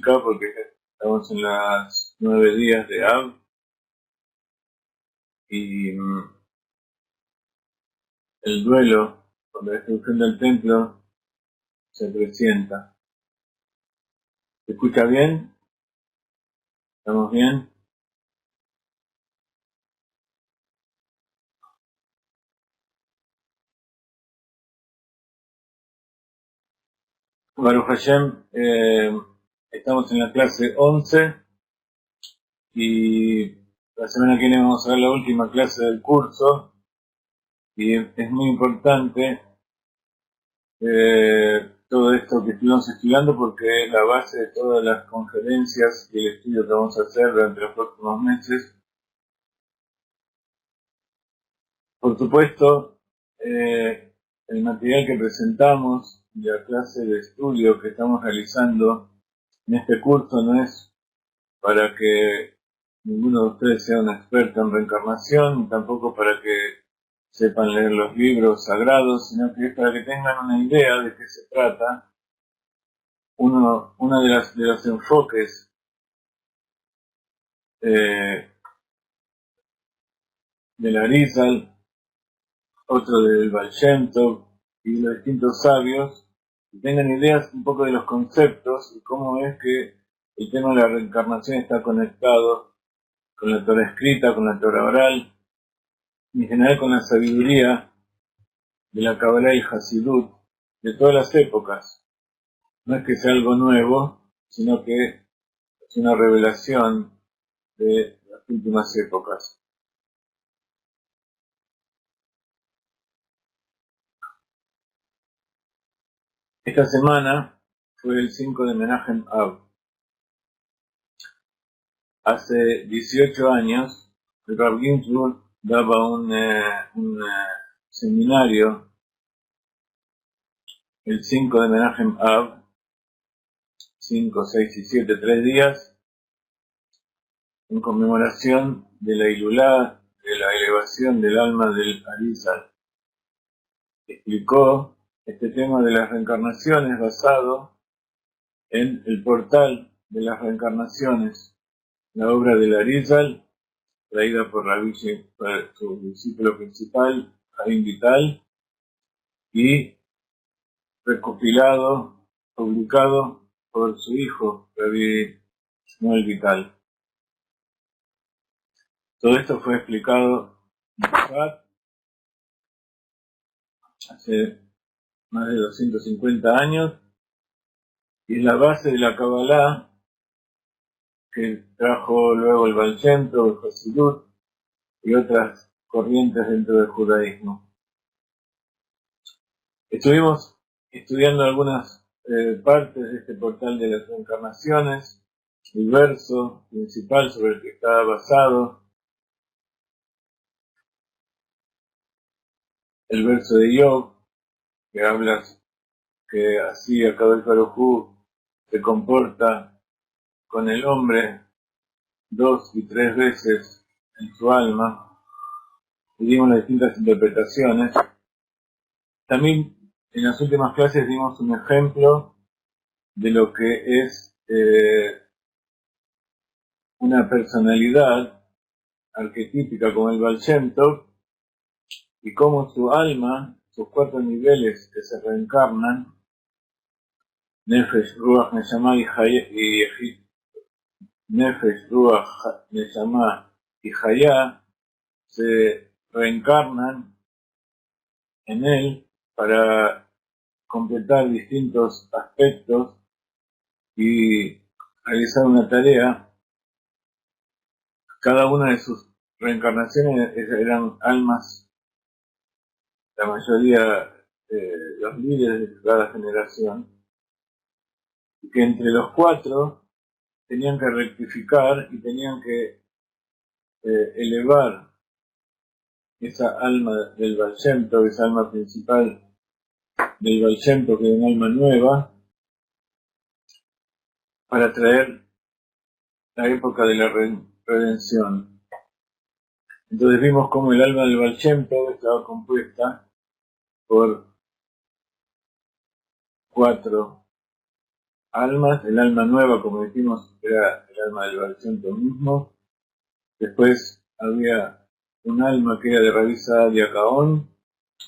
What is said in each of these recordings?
música porque estamos en las 9 días de Av y el duelo por la destrucción del templo se presienta. ¿Se escucha bien? ¿Estamos bien? Baruch Hashem, estamos en la clase 11 y la semana que viene vamos a ver la última clase del curso y es muy importante todo esto que estuvimos estudiando porque es la base de todas las conferencias y el estudio que vamos a hacer durante los próximos meses. Por supuesto, el material que presentamos y la clase de estudio que estamos realizando en este curso no es para que ninguno de ustedes sea un experto en reencarnación, tampoco para que sepan leer los libros sagrados, sino que es para que tengan una idea de qué se trata. Uno de los enfoques del Arizal, otro del Baal Shem Tov y de los distintos sabios, que tengan ideas un poco de los conceptos y cómo es que el tema de la reencarnación está conectado con la Torah escrita, con la Torah oral, y en general con la sabiduría de la Kabbalah y el Hasidut de todas las épocas. No es que sea algo nuevo, sino que es una revelación de las últimas épocas. Esta semana fue el 5 de Menachem Av. Hace 18 años, el Rav Ginsburg daba un seminario el 5 de Menachem Av, 5, 6 y 7, 3 días, en conmemoración de la Ilulá, de la elevación del alma del Arizal. Explicó este tema de las reencarnaciones basado en el portal de las reencarnaciones, la obra del Arizal, traída por su discípulo principal, Jaim Vital, y recopilado, publicado por su hijo, Rabbi Shmuel Vital. Todo esto fue explicado en Shabbat hace más de 250 años y es la base de la Kabbalah que trajo luego el Baal Shem Tov, el Hasidut y otras corrientes dentro del judaísmo. Estuvimos estudiando algunas partes de este portal de las reencarnaciones, el verso principal sobre el que está basado, el verso de Job, que habla que así Akadosh Baruj Hu se comporta con el hombre 2 y 3 veces en su alma, y dimos las distintas interpretaciones. También en las últimas clases dimos un ejemplo de lo que es una personalidad arquetípica como el Baal Shem Tov y cómo su alma, sus 4 niveles que se reencarnan, Nefesh, Ruach, Neshama y Nefesh, Ruach, Neshama y Hayá, se reencarnan en él para completar distintos aspectos y realizar una tarea. Cada una de sus reencarnaciones eran almas, la mayoría los líderes de cada generación, y que entre los 4 tenían que rectificar y tenían que elevar esa alma del Baal Shem Tov, esa alma principal del Baal Shem Tov, que es un alma nueva, para traer la época de la redención. Entonces vimos cómo el alma del Baal Shem Tov estaba compuesta por 4 almas. El alma nueva, como dijimos, era el alma del Baal Shem Tov mismo. Después había un alma que era de Rabbi Saadia Gaon,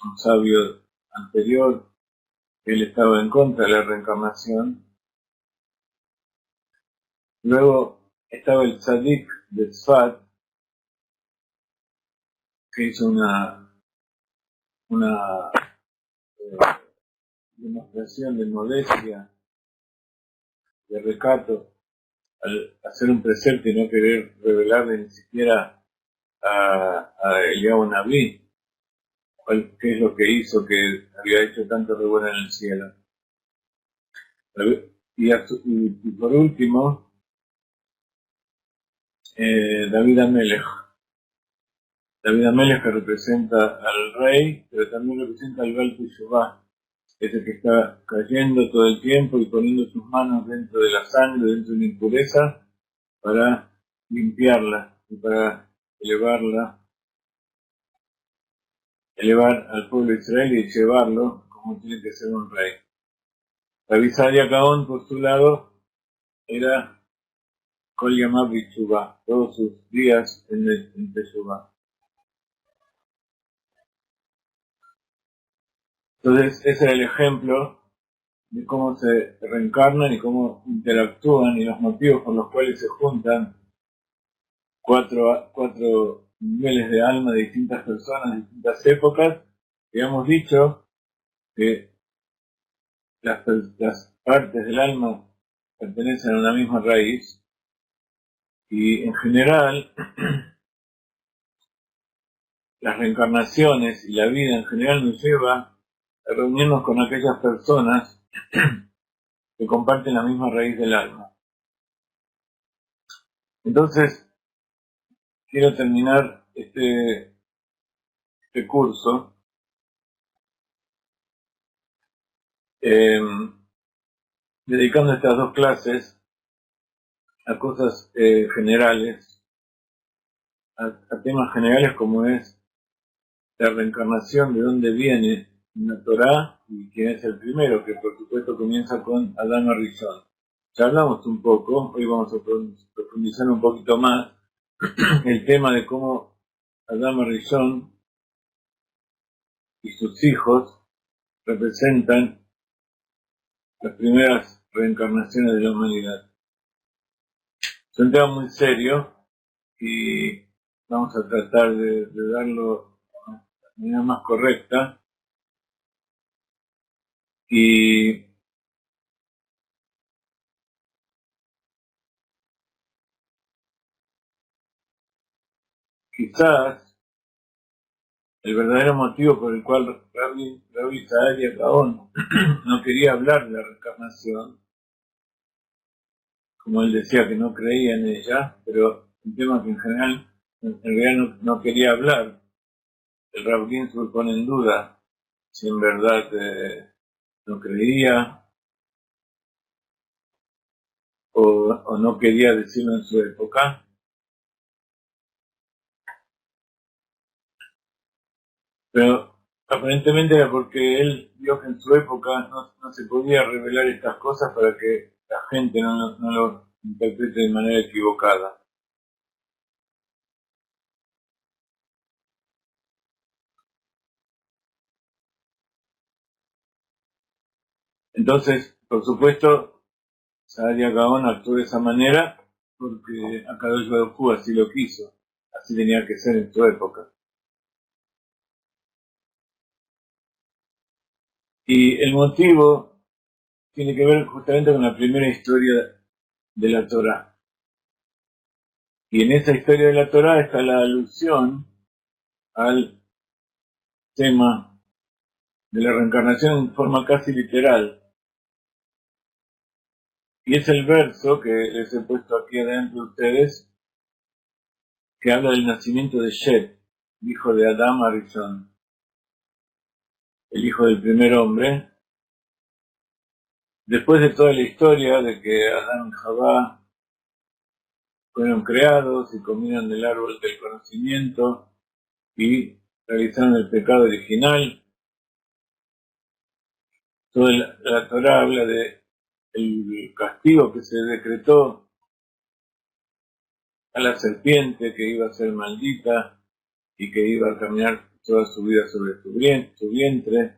un sabio anterior. Él estaba en contra de la reencarnación. Luego estaba el Tzadik de Tzfat, que hizo una demostración de modestia, de recato, al hacer un precepto y no querer revelarle ni siquiera a Eliyahu Naví qué es lo que hizo, que había hecho tanto revuelo en el cielo. Y por último, David Amelech. David Amelech, que representa al rey, pero también representa al Baal Teshuvah, ese que está cayendo todo el tiempo y poniendo sus manos dentro de la sangre, dentro de una impureza, para limpiarla y para elevar al pueblo de Israel y llevarlo como tiene que ser un rey. Rabbi Saadia Gaon, por su lado, era Kol Yamav B'Teshuvah, todos sus días en Teshuvah. Entonces, ese era el ejemplo de cómo se reencarnan y cómo interactúan y los motivos por los cuales se juntan cuatro niveles de alma de distintas personas, de distintas épocas. Y hemos dicho que las partes del alma pertenecen a una misma raíz y en general las reencarnaciones y la vida en general nos lleva a reunirnos con aquellas personas que comparten la misma raíz del alma. Entonces, quiero terminar este curso dedicando estas dos clases a cosas generales, a temas generales como es la reencarnación, de dónde viene la Torá y quién es el primero, que por supuesto comienza con Adán Arishon. Ya hablamos un poco, hoy vamos a profundizar un poquito más el tema de cómo Adán Arishon y sus hijos representan las primeras reencarnaciones de la humanidad. Es un tema muy serio y vamos a tratar de darlo de la manera más correcta y quizás el verdadero motivo por el cual Rabbi Saadia Gaon no quería hablar de la reencarnación, como él decía que no creía en ella, pero un tema que en general en realidad no quería hablar. El Rav Ginsburg pone en duda si en verdad no creía o no quería decirlo en su época. Pero aparentemente era porque él vio que en su época no se podía revelar estas cosas para que la gente no lo interprete de manera equivocada. Entonces, por supuesto, Saadia Gaon actuó de esa manera porque Akadosh Baruj Hu así lo quiso, así tenía que ser en su época. Y el motivo tiene que ver justamente con la primera historia de la Torá. Y en esa historia de la Torá está la alusión al tema de la reencarnación en forma casi literal. Y es el verso que les he puesto aquí adentro de ustedes, que habla del nacimiento de Shet, hijo de Adam Arishon, el hijo del primer hombre. Después de toda la historia de que Adán y Jabá fueron creados y comieron del árbol del conocimiento y realizaron el pecado original, toda la Torá habla de el castigo que se decretó a la serpiente, que iba a ser maldita y que iba a caminar toda su vida sobre su vientre,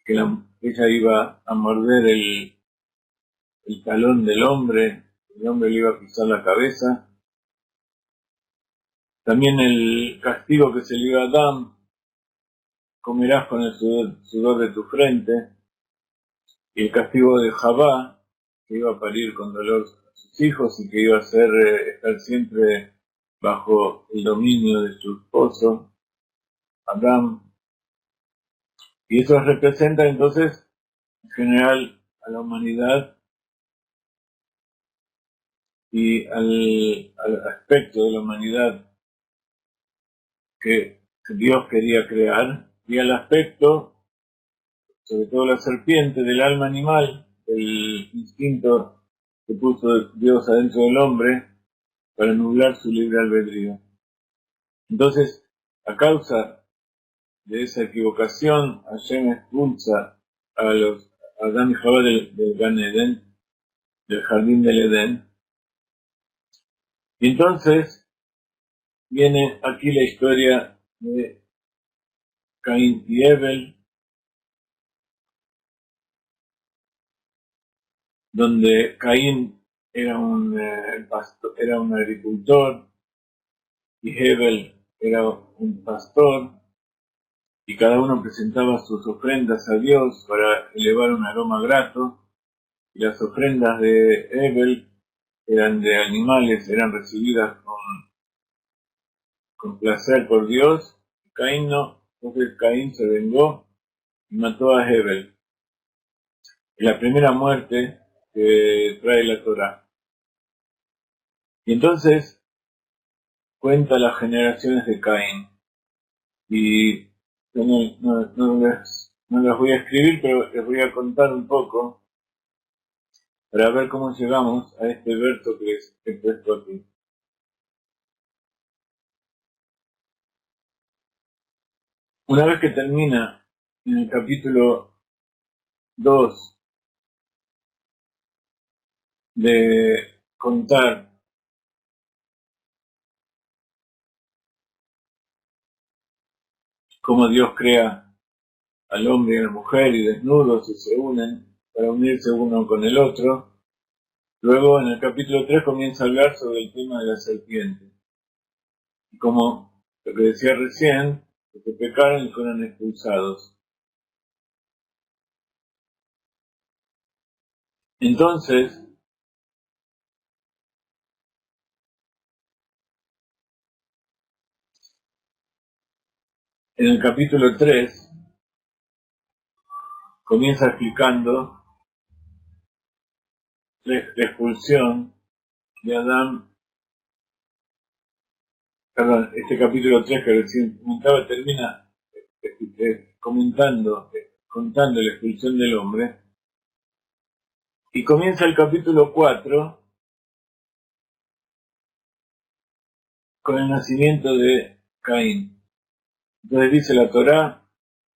que ella iba a morder el talón del hombre, el hombre le iba a pisar la cabeza. También el castigo que se le iba a Adán: comerás con el sudor de tu frente. Y el castigo de Javá, que iba a parir con dolor a sus hijos y que iba a estar siempre bajo el dominio de su esposo, Adán. Y eso representa entonces, en general, a la humanidad y al aspecto de la humanidad que Dios quería crear, y al aspecto, sobre todo la serpiente, del alma animal, el instinto que puso Dios adentro del hombre para nublar su libre albedrío. Entonces, a causa de esa equivocación, Hashem expulsa a Adán y Jabá del Gan Eden, del jardín del Edén. Y entonces viene aquí la historia de Caín y Abel, donde Caín era un agricultor y Abel era un pastor, y cada uno presentaba sus ofrendas a Dios para elevar un aroma grato, y las ofrendas de Abel eran de animales, eran recibidas con placer por Dios. Caín no, entonces Caín se vengó y mató a Abel. La primera muerte que trae la Torá. Y entonces cuenta las generaciones de Caín. Y yo no las voy a escribir, pero les voy a contar un poco para ver cómo llegamos a este verso que he puesto aquí. Una vez que termina en el capítulo 2 de contar cómo Dios crea al hombre y a la mujer y desnudos y se unen para unirse uno con el otro, luego en el capítulo 3 comienza a hablar sobre el tema de la serpiente. Y como lo que decía recién, los que pecaron y fueron expulsados. Entonces, en el capítulo 3 comienza explicando la expulsión de Adán. Perdón, este capítulo 3 que recién comentaba termina contando la expulsión del hombre, y comienza el capítulo 4 con el nacimiento de Caín. Entonces dice la Torá: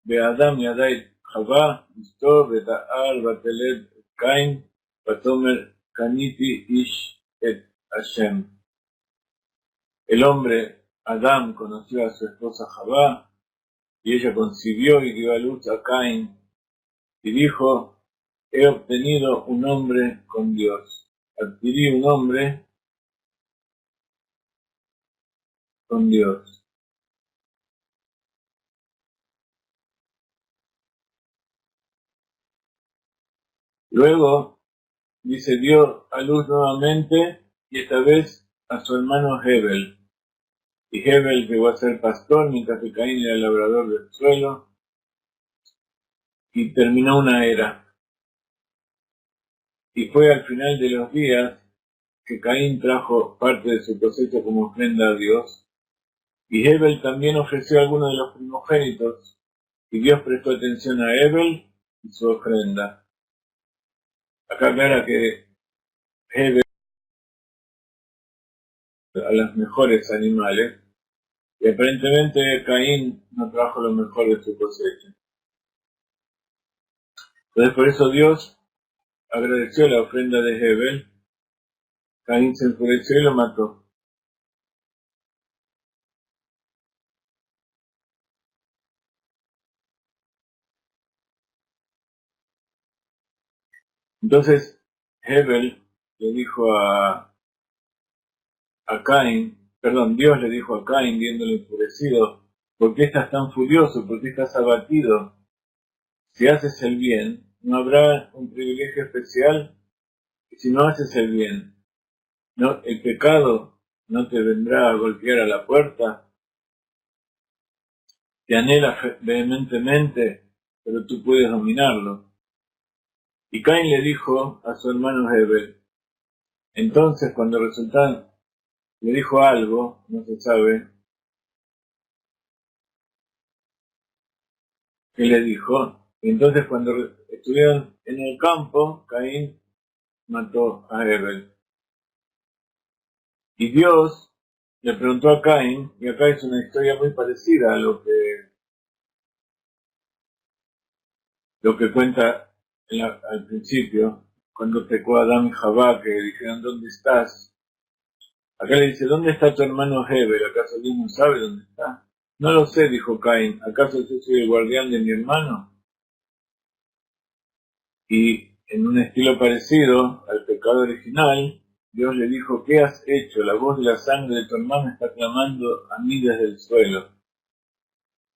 Be'adam yadai Javá, Istor, Beta'al, Batelet, Caín, Batomer, Kaniti, Ish, et Hashem. El hombre, Adán, conoció a su esposa Javá, y ella concibió y dio a luz a Caín, y dijo: he obtenido un hombre con Dios. Adquirí un hombre con Dios. Luego, dice, dio a luz nuevamente, y esta vez a su hermano Hebel. Y Hebel llegó a ser pastor, mientras que Caín era labrador del suelo, y terminó una era. Y fue al final de los días que Caín trajo parte de su cosecha como ofrenda a Dios, y Hebel también ofreció algunos de los primogénitos, y Dios prestó atención a Hebel y su ofrenda. Acá aclara que Hebel a los mejores animales, y aparentemente Caín no trajo lo mejor de su cosecha. Entonces por eso Dios agradeció la ofrenda de Hebel, Caín se enfureció y lo mató. Entonces Hebel le dijo a Caín, Dios le dijo a Caín, viéndolo enfurecido, ¿por qué estás tan furioso? ¿Por qué estás abatido? Si haces el bien, ¿no habrá un privilegio especial? Y si no haces el bien, ¿no, el pecado no te vendrá a golpear a la puerta? Te anhela vehementemente, pero tú puedes dominarlo. Y Caín le dijo a su hermano Hebel, entonces cuando resultan le dijo algo, no se sabe qué le dijo, y entonces cuando estuvieron en el campo, Caín mató a Hebel. Y Dios le preguntó a Caín, y acá es una historia muy parecida a lo que cuenta al principio, cuando pecó Adán y Jabá, que dijeron, ¿dónde estás? Acá le dice, ¿dónde está tu hermano Hebel? ¿Acaso Dios no sabe dónde está? No lo sé, dijo Caín, ¿acaso yo soy el guardián de mi hermano? Y en un estilo parecido al pecado original, Dios le dijo, ¿qué has hecho? La voz de la sangre de tu hermano está clamando a mí desde el suelo.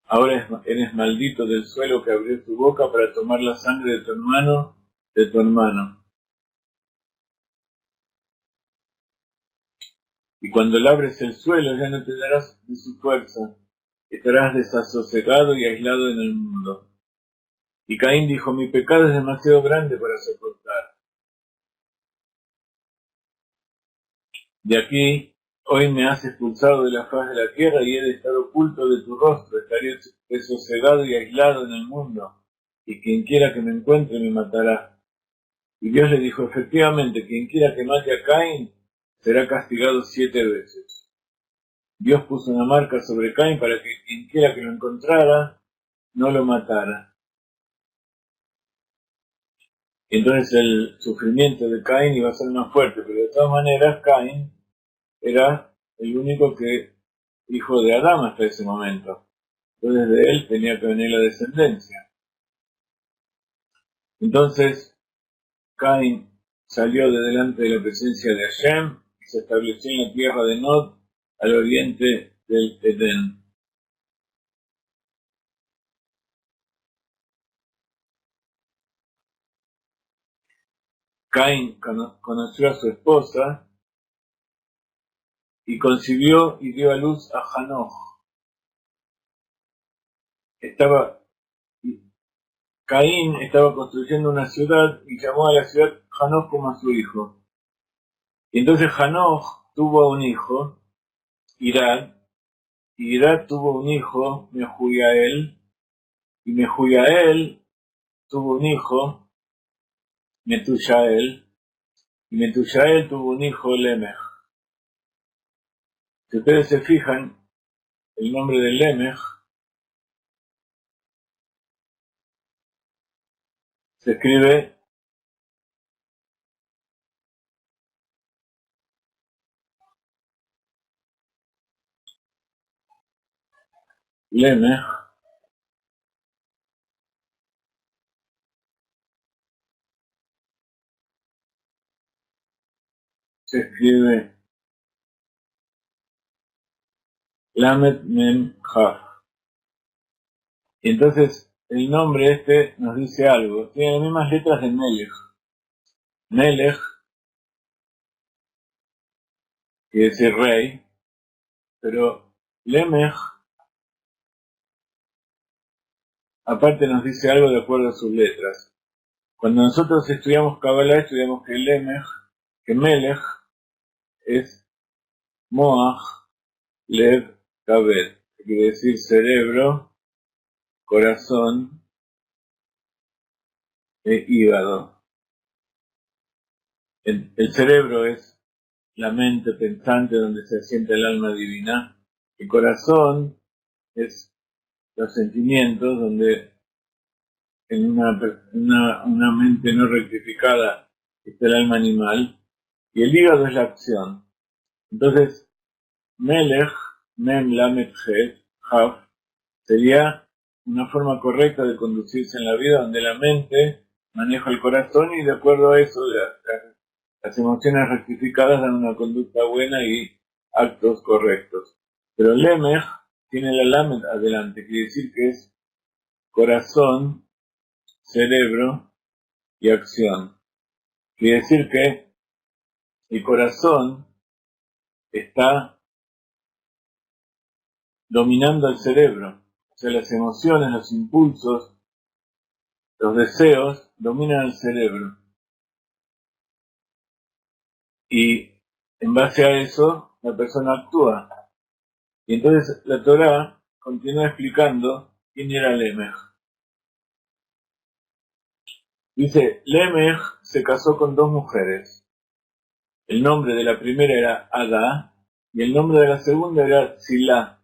Ahora eres maldito del suelo que abrió tu boca para tomar la sangre de tu hermano, de tu hermano. Y cuando labres el suelo ya no te darás de su fuerza, estarás desasosegado y aislado en el mundo. Y Caín dijo, mi pecado es demasiado grande para soportar. De aquí, hoy me has expulsado de la faz de la tierra y he de estar oculto de tu rostro, estaré desasosegado y aislado en el mundo, y quien quiera que me encuentre me matará. Y Dios le dijo, efectivamente, quien quiera que mate a Caín será castigado 7 veces. Dios puso una marca sobre Caín para que quien quiera que lo encontrara no lo matara. Y entonces el sufrimiento de Caín iba a ser más fuerte, pero de todas maneras Caín era el único hijo de Adán hasta ese momento. Entonces de él tenía que venir la descendencia. Entonces Caín salió de delante de la presencia de Hashem y se estableció en la tierra de Nod, al oriente del Edén. Caín conoció a su esposa y concibió y dio a luz a Hanoch. Caín estaba construyendo una ciudad y llamó a la ciudad Hanoch como a su hijo. Y entonces Hanoch tuvo un hijo, Irad, y Irad tuvo un hijo, Mehuyael, y Mehuyael tuvo un hijo, Metushael, y Metushael tuvo un hijo, Lemech. Si ustedes se fijan, el nombre de Lemech se escribe Lemech, se escribe Lamed Mem Chaf. Y entonces el nombre este nos dice algo. Tiene las mismas letras de Melech. Melech quiere decir rey, pero Lemech aparte nos dice algo de acuerdo a sus letras. Cuando nosotros estudiamos Kabbalah, estudiamos que Melech es Moach Lev Kaved, que quiere decir cerebro, corazón e hígado. El cerebro es la mente pensante donde se asienta el alma divina. El corazón es los sentimientos donde en una mente no rectificada está el alma animal, y el hígado es la acción. Entonces, Melech, Mem Lamed Het, Haf, sería una forma correcta de conducirse en la vida, donde la mente maneja el corazón y de acuerdo a eso las emociones rectificadas dan una conducta buena y actos correctos. Pero Lemech tiene la Lamed adelante, quiere decir que es corazón, cerebro y acción. Quiere decir que el corazón está dominando al cerebro. O sea, las emociones, los impulsos, los deseos dominan al cerebro. Y en base a eso, la persona actúa. Y entonces la Torá continúa explicando quién era Lemech. Dice, Lemech se casó con dos mujeres. El nombre de la primera era Adá y el nombre de la segunda era Tzilá.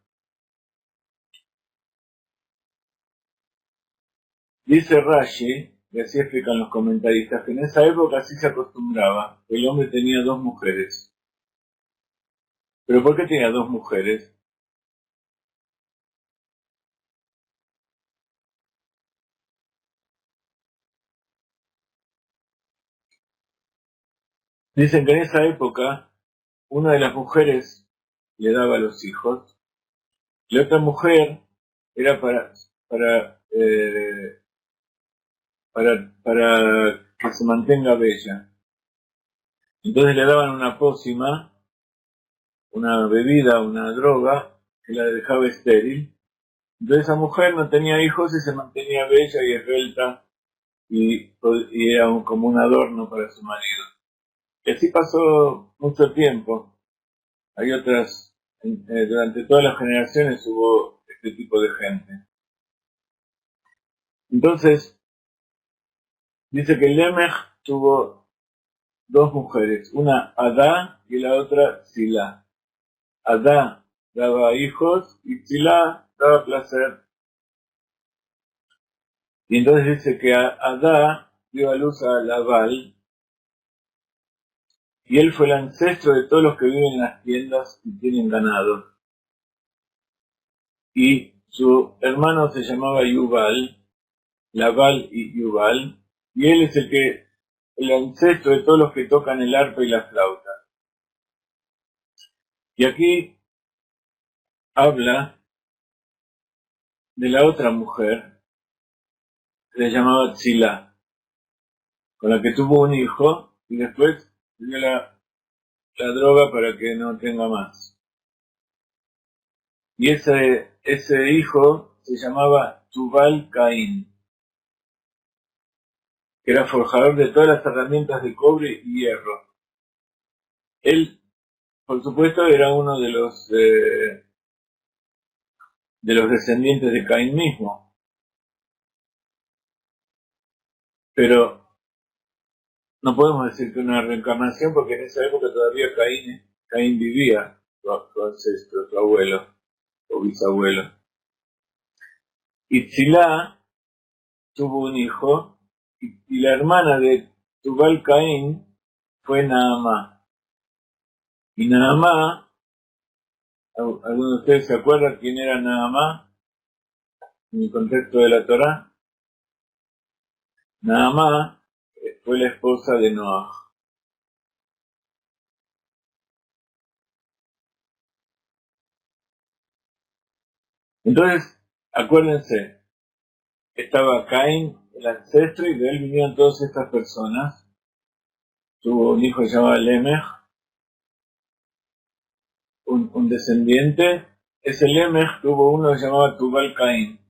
Dice Rashi, y así explican los comentaristas, que en esa época sí se acostumbraba, que el hombre tenía dos mujeres. ¿Pero por qué tenía dos mujeres? Dicen que en esa época una de las mujeres le daba a los hijos, y la otra mujer era para que se mantenga bella. Entonces le daban una pócima, una bebida, una droga, que la dejaba estéril. Entonces esa mujer no tenía hijos y se mantenía bella y esbelta y era como un adorno para su marido. Y así pasó mucho tiempo. Hay otras, durante todas las generaciones hubo este tipo de gente. Entonces, dice que Lemech tuvo dos mujeres, una Adá y la otra Zilá. Adá daba hijos y Zilá daba placer. Y entonces dice que Adá dio a luz a Labal, y él fue el ancestro de todos los que viven en las tiendas y tienen ganado. Y su hermano se llamaba Yubal, Labal y Yubal, y él es el ancestro de todos los que tocan el arpa y la flauta. Y aquí habla de la otra mujer, que se llamaba Tzilá, con la que tuvo un hijo, y después le dio la droga para que no tenga más. Y ese hijo se llamaba Tubal Caín, que era forjador de todas las herramientas de cobre y hierro. Él, por supuesto, era uno de los descendientes de Caín mismo, pero no podemos decir que una reencarnación porque en esa época todavía Caín vivía, su ancestro, su abuelo o bisabuelo. Y Tzilá tuvo un hijo y la hermana de Tubal Caín fue Naamá. Y Naamá, ¿alguno de ustedes se acuerda quién era Naamá en el contexto de la Torá? Naamá fue la esposa de Noah. Entonces, acuérdense, estaba Caín, el ancestro, y de él vinieron todas estas personas. Tuvo un hijo que se llamaba Lemech, un descendiente. Ese Lemech tuvo uno que se llamaba Tubal Caín.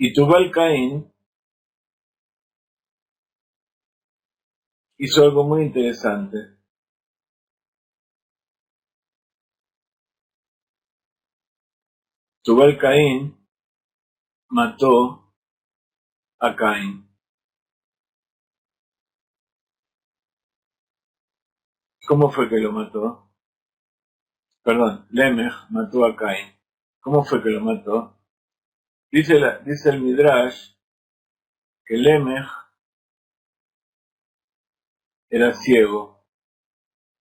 Y Tubal Caín hizo algo muy interesante. Tubal Caín mató a Caín. ¿Cómo fue que lo mató? Perdón, Lemech mató a Caín. ¿Cómo fue que lo mató? Dice el Midrash que Lemech era ciego.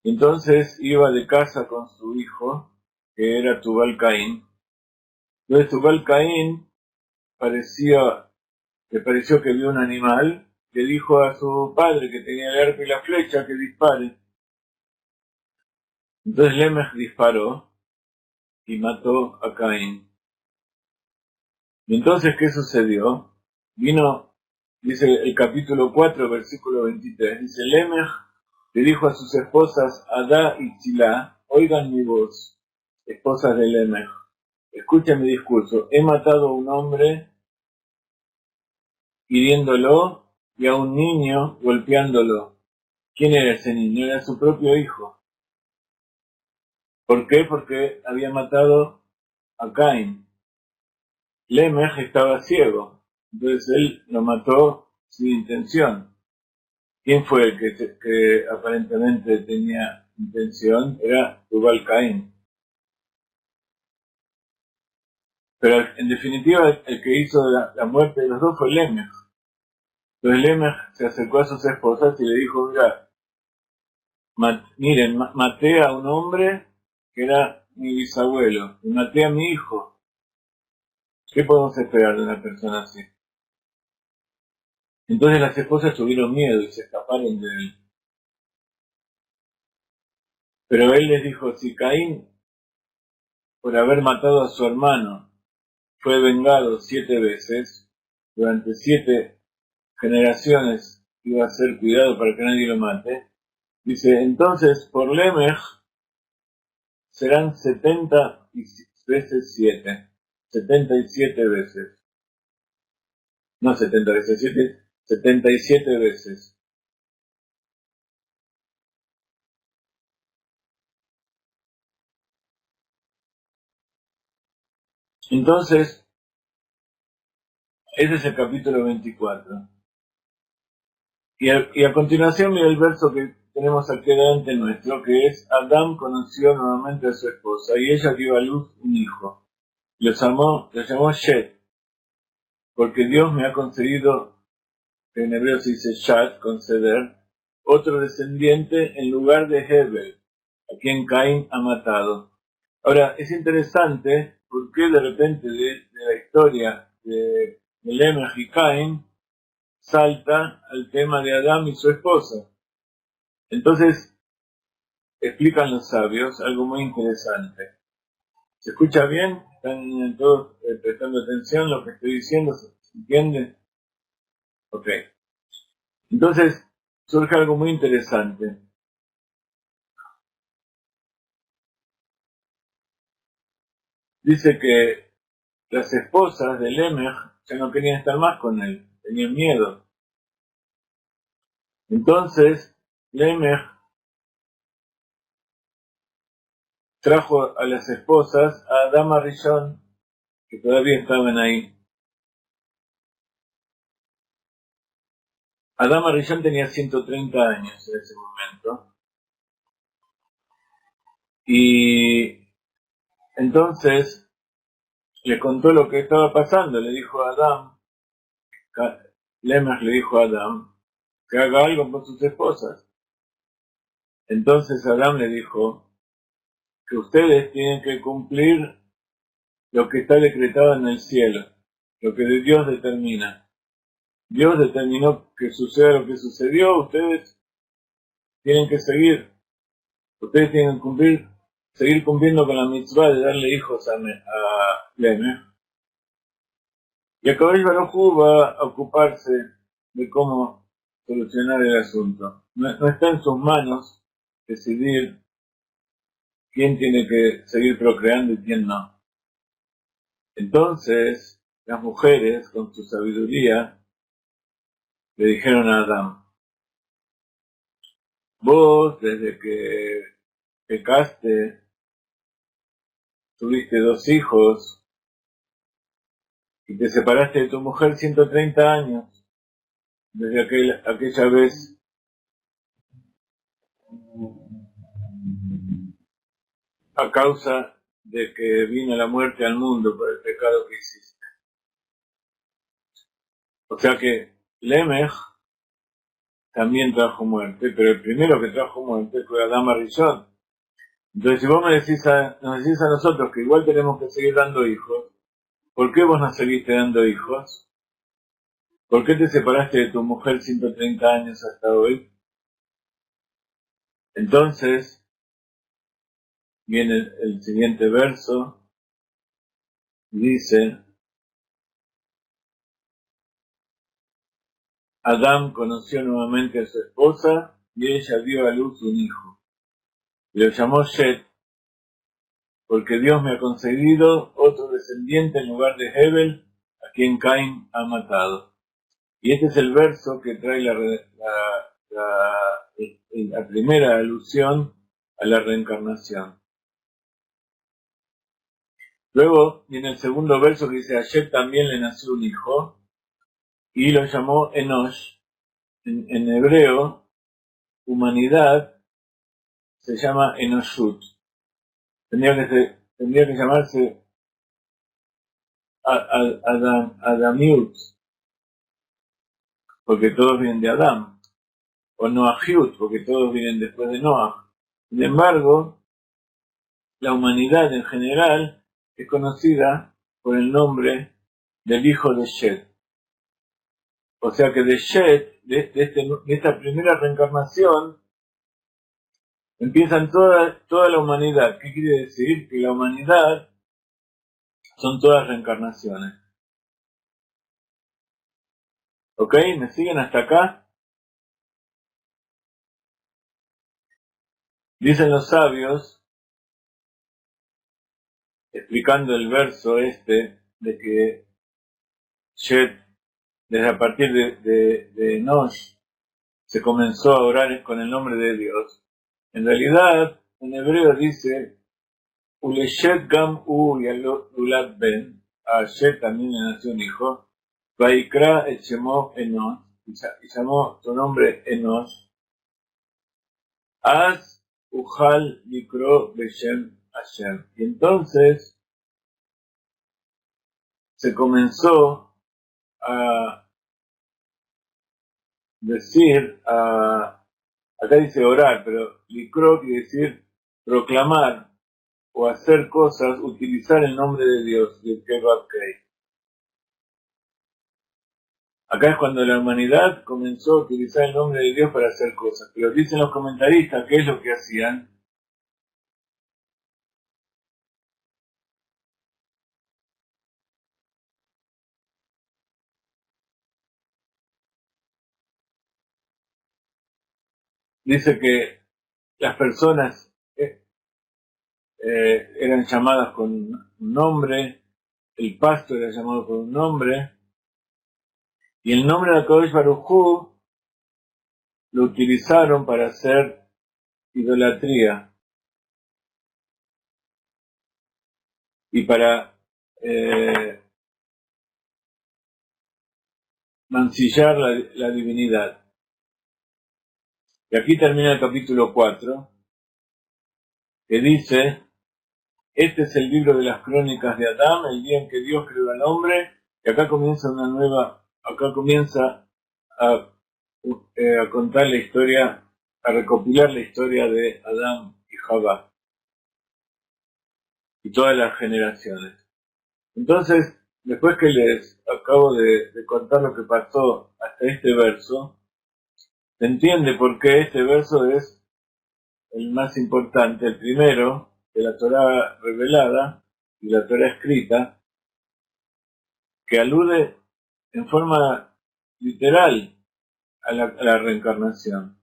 Entonces iba de casa con su hijo, que era Tubal Caín. Entonces Tubal Caín le pareció que vio un animal, le dijo a su padre que tenía el arco y la flecha que dispare. Entonces Lemech disparó y mató a Caín. Y entonces, ¿qué sucedió? Dice el capítulo 4, versículo 23, dice, Lemech le dijo a sus esposas Adá y Tzilá, oigan mi voz, esposas de Lemech, escuchen mi discurso, he matado a un hombre hiriéndolo y a un niño golpeándolo. ¿Quién era ese niño? Era su propio hijo. ¿Por qué? Porque había matado a Caín. Lemech estaba ciego, entonces él lo mató sin intención. ¿Quién fue el que aparentemente tenía intención? Era Tubal Caín. Pero en definitiva el que hizo la muerte de los dos fue Lemech. Entonces Lemech se acercó a sus esposas y le dijo, mira, miren, maté a un hombre que era mi bisabuelo, y maté a mi hijo. ¿Qué podemos esperar de una persona así? Entonces las esposas tuvieron miedo y se escaparon de él. Pero él les dijo, si Caín, por haber matado a su hermano, fue vengado 7 veces, durante 7 generaciones iba a ser cuidado para que nadie lo mate, dice, entonces por Lemech serán 70 veces 7, 77 veces. No 70 veces 7, 77 veces. Entonces, ese es el capítulo 24. Y a continuación mira el verso que tenemos aquí delante nuestro, que es, Adán conoció nuevamente a su esposa, y ella dio a luz un hijo. Lo llamó Shet, porque Dios me ha concedido, que en hebreo se dice Shat, conceder, otro descendiente en lugar de Hebel, a quien Caín ha matado. Ahora, es interesante porque de repente de la historia de Lemech y Caín salta al tema de Adán y su esposa. Entonces, explican los sabios algo muy interesante. ¿Se escucha bien? ¿Están todos prestando atención a lo que estoy diciendo? ¿Se entiende? Ok. Entonces, surge algo muy interesante. Dice que las esposas de Lemech ya no querían estar más con él, tenían miedo. Entonces, Lemech trajo a las esposas a Adán y Rishon, que todavía estaban ahí. Adán y Rishon tenía 130 años en ese momento. Y entonces le contó lo que estaba pasando, le dijo a Adán, Lemech le dijo a Adán, que haga algo con sus esposas. Entonces Adán le dijo que ustedes tienen que cumplir lo que está decretado en el cielo, lo que Dios determina. Dios determinó que suceda lo que sucedió, ustedes tienen que seguir, ustedes tienen que seguir cumpliendo con la mitzvah de darle hijos a Lemech. Y Akadosh Baruj Hu va a ocuparse de cómo solucionar el asunto. No está en sus manos decidir quién tiene que seguir procreando y quién no. Entonces, las mujeres, con su sabiduría, le dijeron a Adán, vos, desde que pecaste, tuviste 2 hijos y te separaste de tu mujer 130 años, desde aquella vez a causa de que vino la muerte al mundo por el pecado que hiciste. O sea que Lemech también trajo muerte, pero el primero que trajo muerte fue Adán Arishon. Entonces, si vos nos decís a nosotros que igual tenemos que seguir dando hijos, ¿por qué vos no seguiste dando hijos? ¿Por qué te separaste de tu mujer 130 años hasta hoy? Entonces, viene el siguiente verso, dice, Adán conoció nuevamente a su esposa y ella dio a luz un hijo. Y lo llamó Shet, porque Dios me ha concedido otro descendiente en lugar de Hebel, a quien Caín ha matado. Y este es el verso que trae la primera alusión a la reencarnación. Luego viene el segundo verso que dice, a Shet también le nació un hijo, y lo llamó Enosh. En hebreo, humanidad se llama Enoshut. Tendría que llamarse Adamiut, porque todos vienen de Adam, o Noahiut, porque todos vienen después de Noah. Sin embargo, la humanidad en general es conocida por el nombre del hijo de Shet. O sea que de Shet, de esta primera reencarnación, empiezan toda la humanidad. ¿Qué quiere decir? Que la humanidad son todas reencarnaciones. ¿Ok? ¿Me siguen hasta acá? Dicen los sabios, explicando el verso de que Shet, desde a partir de Enosh, se comenzó a orar con el nombre de Dios. En realidad, en hebreo dice, Uleshet gam yulad ben, a Shet también le nació un hijo, Vaikra et shemo Enosh, y llamó su nombre Enosh, Az Ujal Likro Beshem Hashem. Y entonces se comenzó a decir, acá dice orar, pero Likro quiere decir proclamar o hacer cosas, utilizar el nombre de Dios, del Kevavkei. Acá es cuando la humanidad comenzó a utilizar el nombre de Dios para hacer cosas. Pero dicen los comentaristas, ¿qué es lo que hacían? Dice que las personas eran llamadas con un nombre, el pasto era llamado con un nombre, y el nombre de Akadosh Baruj Hu lo utilizaron para hacer idolatría y para mancillar la divinidad. Y aquí termina el capítulo 4, que dice, este es el libro de las crónicas de Adán, el día en que Dios creó al hombre, y acá comienza a contar la historia, a recopilar la historia de Adán y Jabá, y todas las generaciones. Entonces, después que les acabo de contar lo que pasó hasta este verso, se entiende por qué este verso es el más importante, el primero de la Torá revelada y la Torá escrita, que alude en forma literal a la reencarnación.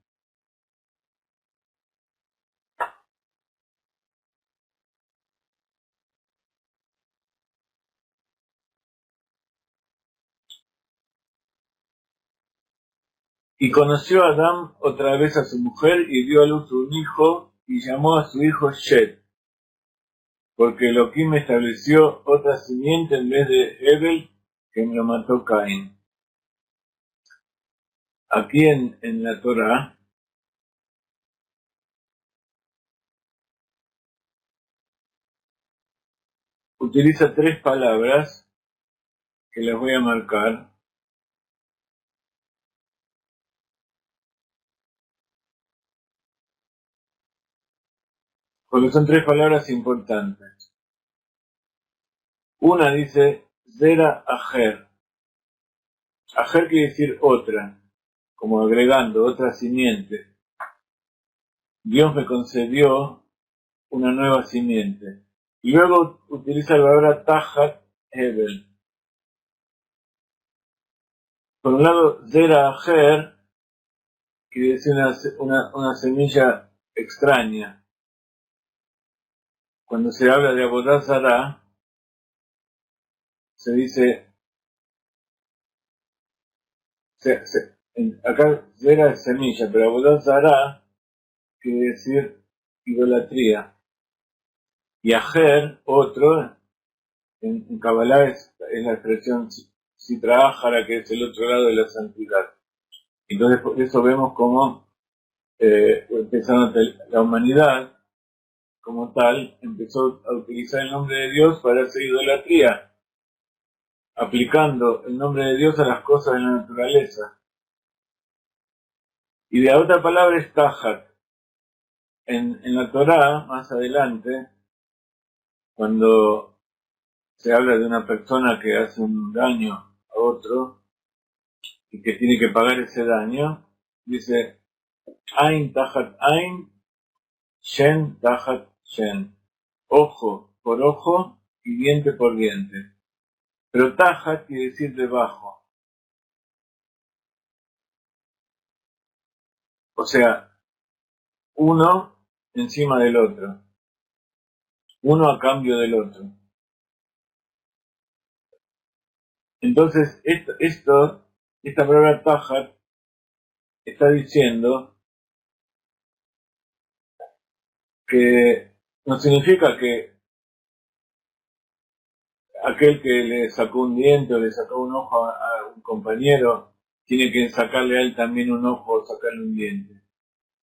Y conoció a Adán otra vez a su mujer y dio a luz un hijo y llamó a su hijo Shet, porque Elohim estableció otra simiente en vez de Hebel que me lo mató Caín. Aquí en la Torá utiliza tres palabras que les voy a marcar, porque son tres palabras importantes. Una dice Zera Ajer. Ajer quiere decir otra, como agregando otra simiente. Dios me concedió una nueva simiente. Y luego utiliza la palabra Tajat Hebel. Por un lado, Zera Ajer quiere decir una semilla extraña. Cuando se habla de Avodah Zará, se dice, acá Zera es semilla, pero Avodah Zará quiere decir idolatría. Y Ajer, otro, en Kabbalah es la expresión Sitra Ahara, que es el otro lado de la santidad. Entonces por eso vemos cómo empezando la humanidad como tal empezó a utilizar el nombre de Dios para hacer idolatría, aplicando el nombre de Dios a las cosas de la naturaleza. Y la otra palabra es Tajat. En la Torá, más adelante, cuando se habla de una persona que hace un daño a otro y que tiene que pagar ese daño, dice Ain Tajat Ain, Shen Tajat Shen. Ojo por ojo y diente por diente. Pero Tajat quiere decir debajo. O sea, uno encima del otro. Uno a cambio del otro. Entonces, esta palabra Tajat está diciendo que no significa que aquel que le sacó un diente o le sacó un ojo a un compañero tiene que sacarle a él también un ojo o sacarle un diente,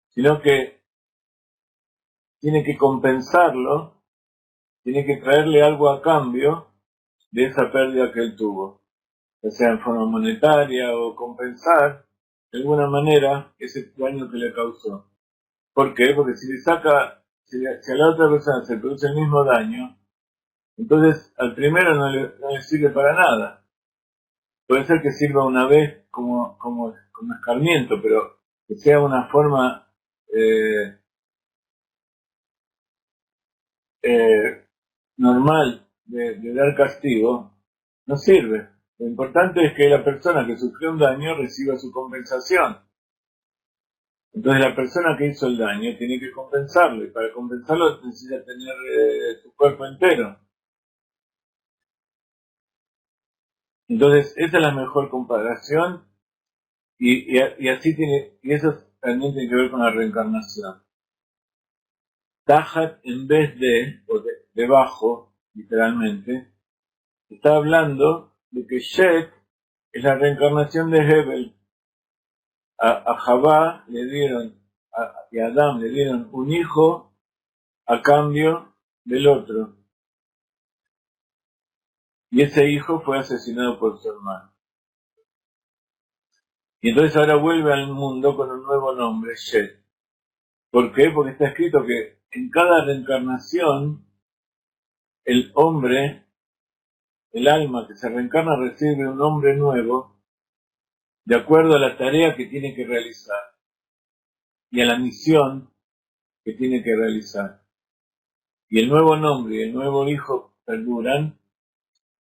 sino que tiene que compensarlo, tiene que traerle algo a cambio de esa pérdida que él tuvo, ya sea en forma monetaria o compensar de alguna manera ese daño que le causó. ¿Por qué? Porque si a la otra persona se produce el mismo daño, entonces al primero no le sirve para nada. Puede ser que sirva una vez como escarmiento, pero que sea una forma normal de dar castigo, no sirve. Lo importante es que la persona que sufrió un daño reciba su compensación. Entonces la persona que hizo el daño tiene que compensarlo, y para compensarlo necesita tener su cuerpo entero. Entonces esa es la mejor comparación, y así tiene, y eso también tiene que ver con la reencarnación. Tajat, en vez de, o debajo, literalmente, está hablando de que Shet es la reencarnación de Hebel. A Javá le dieron, y a Adán le dieron un hijo a cambio del otro. Y ese hijo fue asesinado por su hermano. Y entonces ahora vuelve al mundo con un nuevo nombre, Shet. ¿Por qué? Porque está escrito que en cada reencarnación el hombre, el alma que se reencarna, recibe un nombre nuevo de acuerdo a la tarea que tiene que realizar y a la misión que tiene que realizar. Y el nuevo nombre y el nuevo hijo perduran,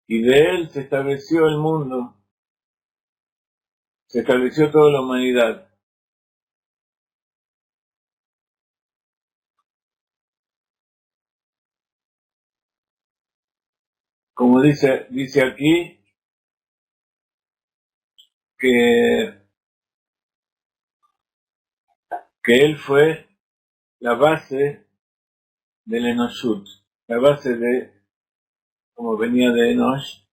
y de él se estableció el mundo, se estableció toda la humanidad. Como dice aquí, que él fue la base del Enoshut, la base de, como venía de Enosh,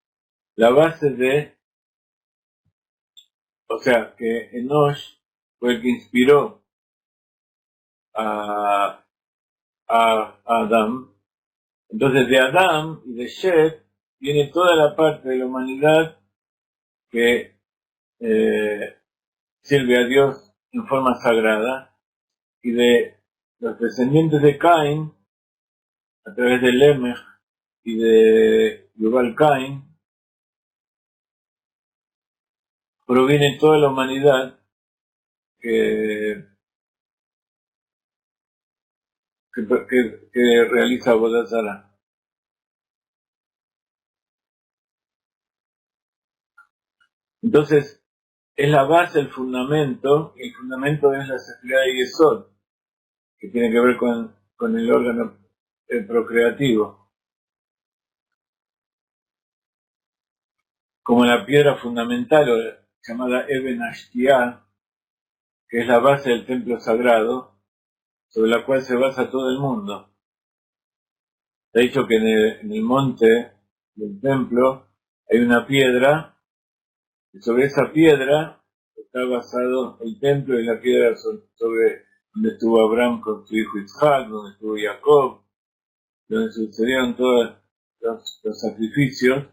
la base de, o sea, que Enosh fue el que inspiró a Adam. Entonces de Adam y de Shet viene toda la parte de la humanidad que sirve a Dios en forma sagrada, y de los descendientes de Caín a través de Lemech y de Yuval Kain, proviene toda la humanidad que realiza Avodat Zarah. Entonces, es la base, el fundamento es la Sefirá de Yesod, que tiene que ver con el órgano procreativo, como la piedra fundamental, llamada Eben Ashtiah, que es la base del templo sagrado, sobre la cual se basa todo el mundo. Se ha dicho que en el monte del templo hay una piedra, y sobre esa piedra está basado el templo, y la piedra sobre donde estuvo Abraham con su hijo Isaac, donde estuvo Jacob, donde sucedieron todos los sacrificios,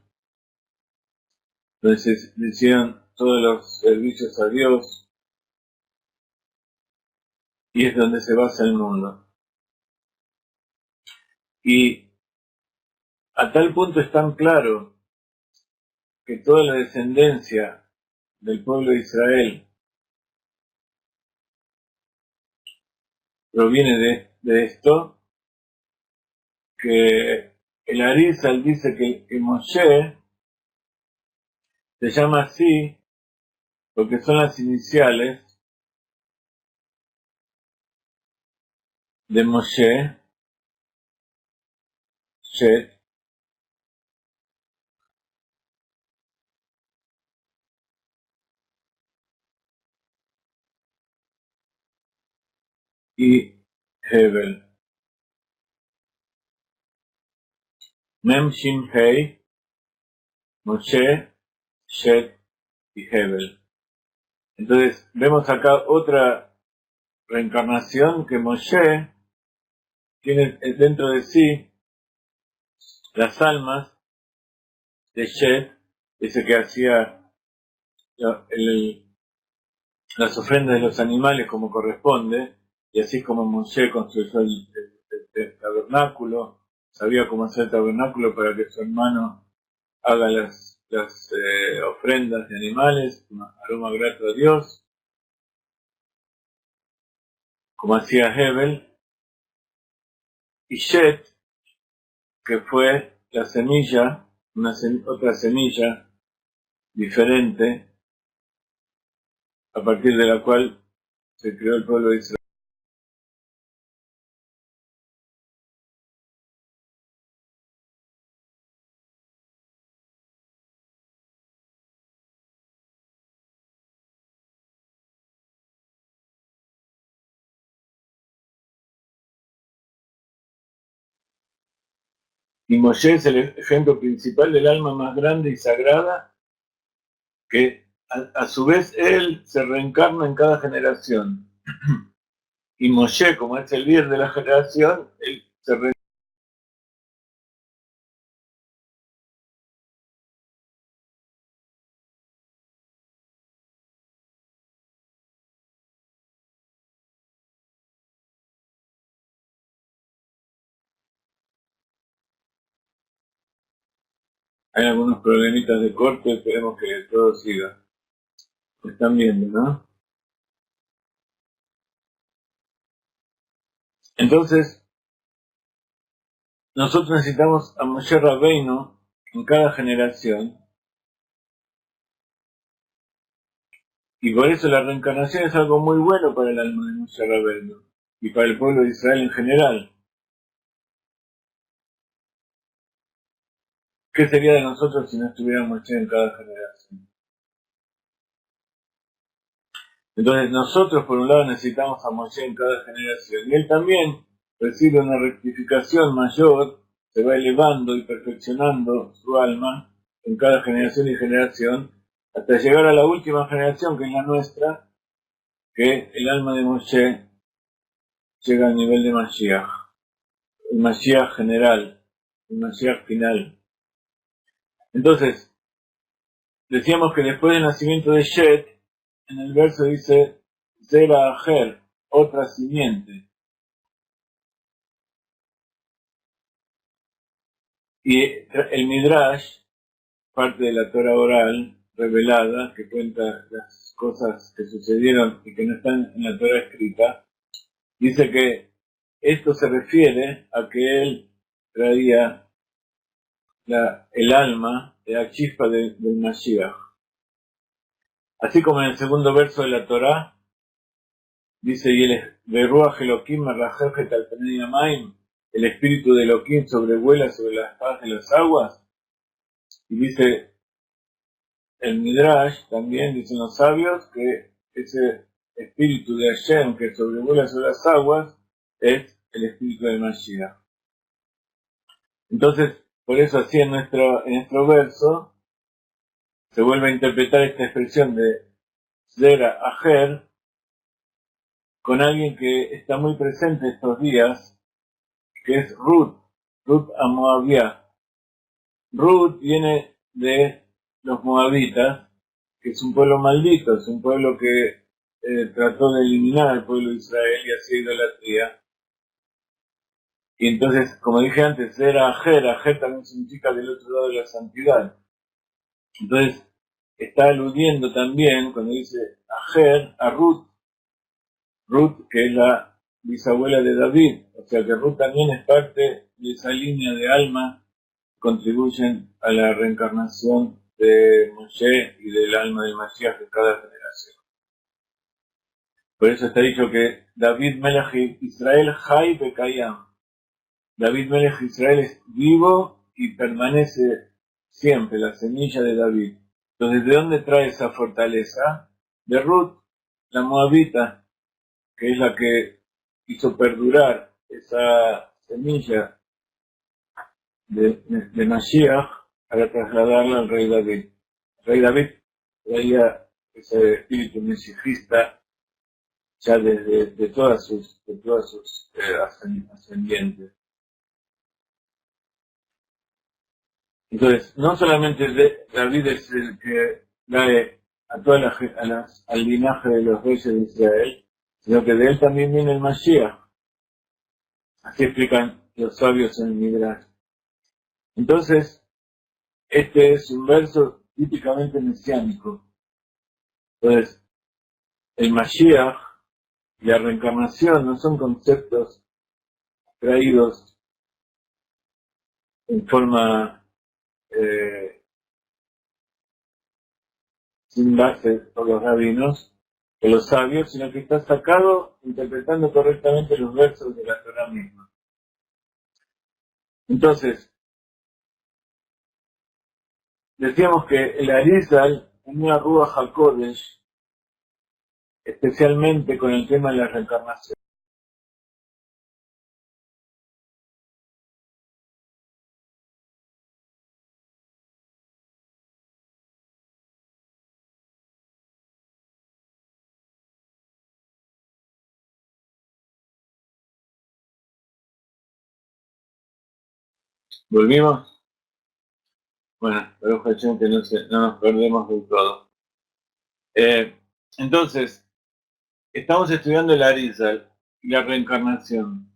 donde se hicieron todos los servicios a Dios, y es donde se basa el mundo. Y a tal punto es tan claro que toda la descendencia del pueblo de Israel proviene de esto, que el Arizal dice que Moshe se llama así porque son las iniciales de Moshe, Shet, y Hebel. Mem Shin Hei, Moshe, Shet y Hebel. Entonces vemos acá otra reencarnación, que Moshe tiene dentro de sí las almas de Shet, ese que hacía las ofrendas de los animales como corresponde, y así como Moshe construyó el tabernáculo, sabía cómo hacer el tabernáculo para que su hermano haga las ofrendas de animales, un aroma grato a Dios, como hacía Hebel, y Shet, que fue la semilla, otra semilla diferente, a partir de la cual se creó el pueblo de Israel. Y Moshe es el ejemplo principal del alma más grande y sagrada, que a su vez él se reencarna en cada generación. Y Moshe, como es el líder de la generación, él se reencarna. Hay algunos problemitas de corte, esperemos que todo siga. Lo están viendo, ¿no? Entonces, nosotros necesitamos a Moshe Rabbeinu en cada generación, y por eso la reencarnación es algo muy bueno para el alma de Moshe Rabbeinu y para el pueblo de Israel en general. ¿Qué sería de nosotros si no estuviera Moshe en cada generación? Entonces nosotros por un lado necesitamos a Moshe en cada generación, y él también recibe una rectificación mayor, se va elevando y perfeccionando su alma en cada generación y generación, hasta llegar a la última generación, que es la nuestra, que el alma de Moshe llega al nivel de Mashiach, el Mashiach general, el Mashiach final. Entonces, decíamos que después del nacimiento de Shet, en el verso dice Zera Aher, otra simiente. Y el Midrash, parte de la Torah oral revelada, que cuenta las cosas que sucedieron y que no están en la Torah escrita, dice que esto se refiere a que él traía el alma, la chispa del Mashiach. Así como en el segundo verso de la Torah, dice, y el Beruach Elohim Merrajejet al Penei Yamayim, el espíritu de Elohim sobrevuela sobre las faz de las aguas, y dice el Midrash, también dicen los sabios, que ese espíritu de Hashem que sobrevuela sobre las aguas es el espíritu de Mashiach. Entonces, por eso así en nuestro verso se vuelve a interpretar esta expresión de Zera Ajer con alguien que está muy presente estos días, que es Ruth Amoabía. Ruth viene de los moabitas, que es un pueblo maldito, es un pueblo que trató de eliminar al pueblo de Israel y hacía idolatría. Y entonces, como dije antes, era Ajer también significa del otro lado de la santidad. Entonces, está aludiendo también, cuando dice Ajer, a Ruth, que es la bisabuela de David, o sea que Ruth también es parte de esa línea de alma que contribuyen a la reencarnación de Moshe y del alma del Mashiach de cada generación. Por eso está dicho que David Melech Israel Jai Bekayam. David Melech Israel es vivo y permanece siempre, la semilla de David. Entonces, ¿de dónde trae esa fortaleza? De Ruth, la moabita, que es la que hizo perdurar esa semilla de Mashiach para trasladarla al rey David. El rey David traía ese espíritu mesijista ya de todas sus ascendientes. Entonces, no solamente David es el que trae a al linaje de los reyes de Israel, sino que de él también viene el Mashiach. Así explican los sabios en el Midrash. Entonces, este es un verso típicamente mesiánico. Entonces, el Mashiach y la reencarnación no son conceptos traídos en forma sin base por los rabinos, por los sabios, sino que está sacado interpretando correctamente los versos de la Torah misma. Entonces, decíamos que el Arizal tenía Ruach HaKodesh, especialmente con el tema de la reencarnación. ¿Volvimos? Bueno, pero Hashem que no nos perdemos del todo. Entonces, estamos estudiando el Arizal y la reencarnación.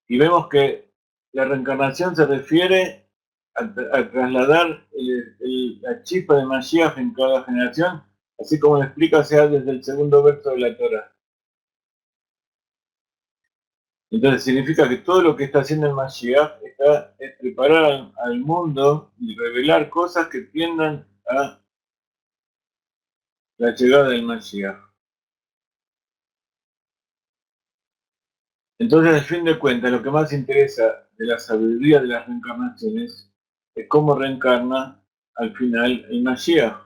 Y vemos que la reencarnación se refiere a trasladar la chispa de Mashiach en cada generación, así como lo explica sea desde el segundo verso de la Torah. Entonces significa que todo lo que está haciendo el Mashiach es preparar al mundo y revelar cosas que tiendan a la llegada del Mashiach. Entonces, al fin de cuentas, lo que más interesa de la sabiduría de las reencarnaciones es cómo reencarna al final el Mashiach.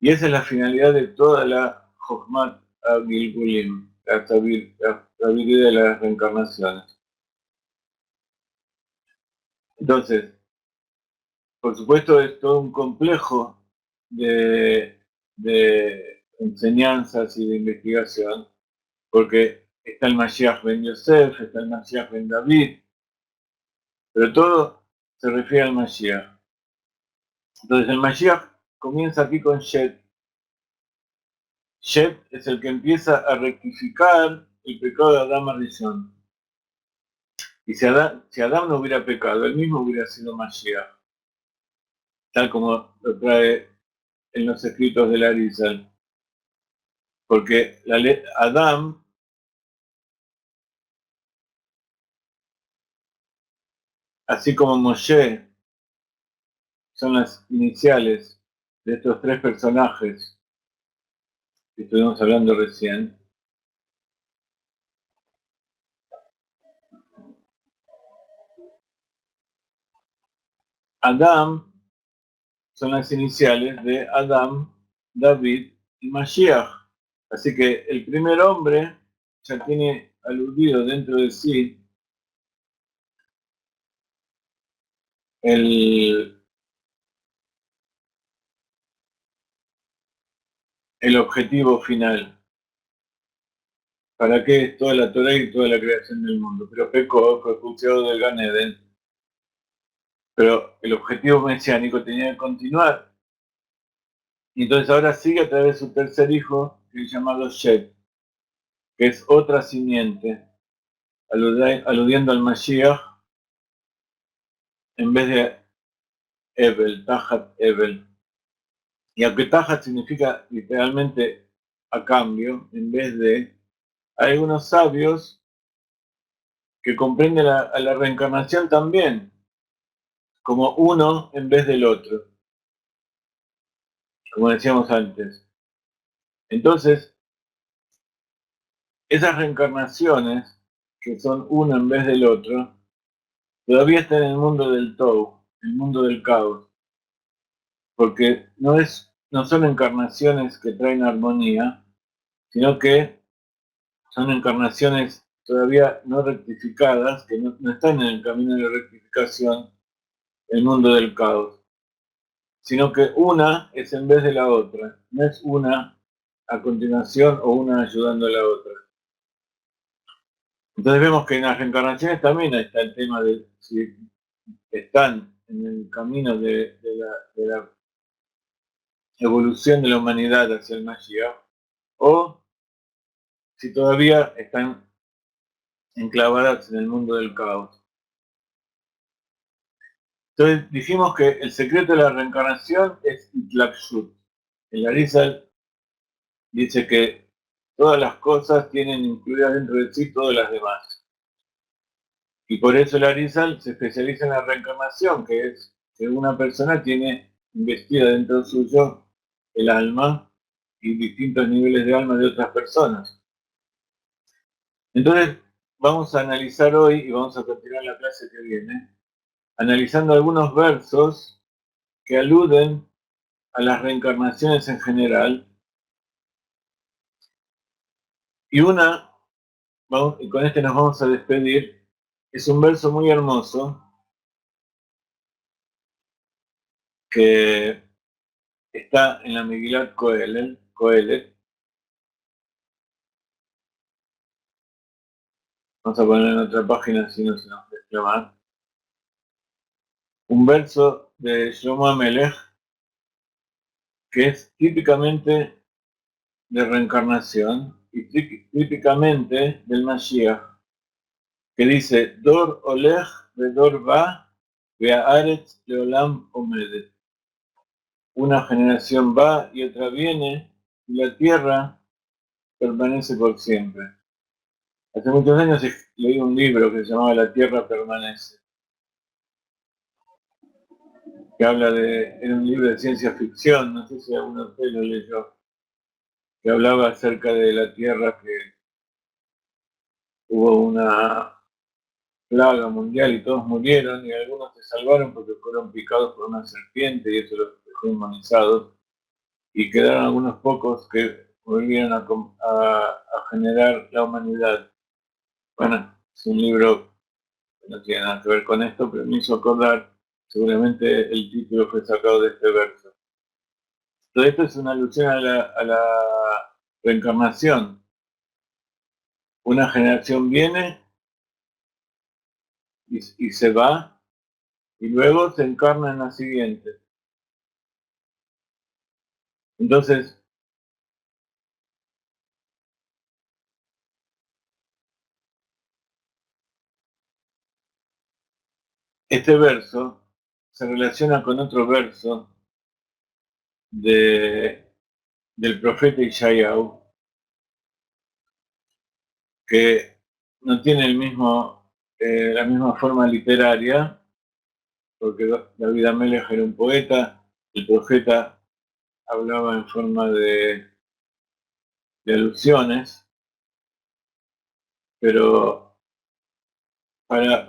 Y esa es la finalidad de toda la Jochmat Agilgulim, la sabiduría de las reencarnaciones. Entonces, por supuesto, es todo un complejo de enseñanzas y de investigación, porque está el Mashiach ben Yosef, está el Mashiach ben David, pero todo se refiere al Mashiach. Entonces, el Mashiach comienza aquí con Shet. Shet es el que empieza a rectificar el pecado de Adán Rishon. Y si Adán no hubiera pecado, él mismo hubiera sido Mashiach, tal como lo trae en los escritos del Arizal. Porque Adán, así como Moshe, son las iniciales de estos tres personajes que estuvimos hablando recién. Adam son las iniciales de Adam, David y Mashiach. Así que el primer hombre ya tiene aludido dentro de sí el, el objetivo final. ¿Para qué es toda la Torah y toda la creación del mundo? Pero pecó, fue expulsado del Gan Eden. Pero el objetivo mesiánico tenía que continuar. Y entonces ahora sigue a través de su tercer hijo, que es llamado Shet, que es otra simiente, aludiendo al Mashiach en vez de Evel, Tajat Evel. Y aunque Tajat significa literalmente a cambio, en vez de, hay algunos sabios que comprenden a la reencarnación también, como uno en vez del otro, como decíamos antes. Entonces, esas reencarnaciones, que son uno en vez del otro, todavía están en el mundo del Tou, el mundo del caos, porque no son encarnaciones que traen armonía, sino que son encarnaciones todavía no rectificadas, que no están en el camino de rectificación, el mundo del caos, sino que una es en vez de la otra, no es una a continuación o una ayudando a la otra. Entonces vemos que en las reencarnaciones también está el tema de si están en el camino de la evolución de la humanidad hacia el Mashiach, o si todavía están enclavadas en el mundo del caos. Entonces dijimos que el secreto de la reencarnación es Itlakshut. El Arizal dice que todas las cosas tienen incluidas dentro de sí todas las demás. Y por eso el Arizal se especializa en la reencarnación, que es que una persona tiene investida dentro suyo el alma y distintos niveles de alma de otras personas. Entonces, vamos a analizar hoy y vamos a continuar la clase que viene, analizando algunos versos que aluden a las reencarnaciones en general. Y y con este nos vamos a despedir, es un verso muy hermoso que está en la Megilat Kohelet. Vamos a poner en otra página si no se nos mezcla más. Un verso de Shlomo Amelech que es típicamente de reencarnación y típicamente del Mashiach, que dice, Dor Olech Vedor Va Ve'aretz Leolam Omedet. Una generación va y otra viene, y la tierra permanece por siempre. Hace muchos años leí un libro que se llamaba La Tierra Permanece, que era un libro de ciencia ficción, no sé si alguno de ustedes lo leyó, que hablaba acerca de la Tierra, que hubo una plaga mundial y todos murieron y algunos se salvaron porque fueron picados por una serpiente y eso los dejó inmunizados y quedaron algunos pocos que volvieron a generar la humanidad. Bueno, es un libro que no tiene nada que ver con esto, pero me hizo acordar, seguramente el título fue sacado de este verso. Todo esto es una alusión a la reencarnación. Una generación viene y se va y luego se encarna en la siguiente. Entonces, este verso se relaciona con otro verso del profeta Ishayahu, que no tiene la misma forma literaria, porque David Amelech era un poeta, el profeta hablaba en forma de alusiones, pero para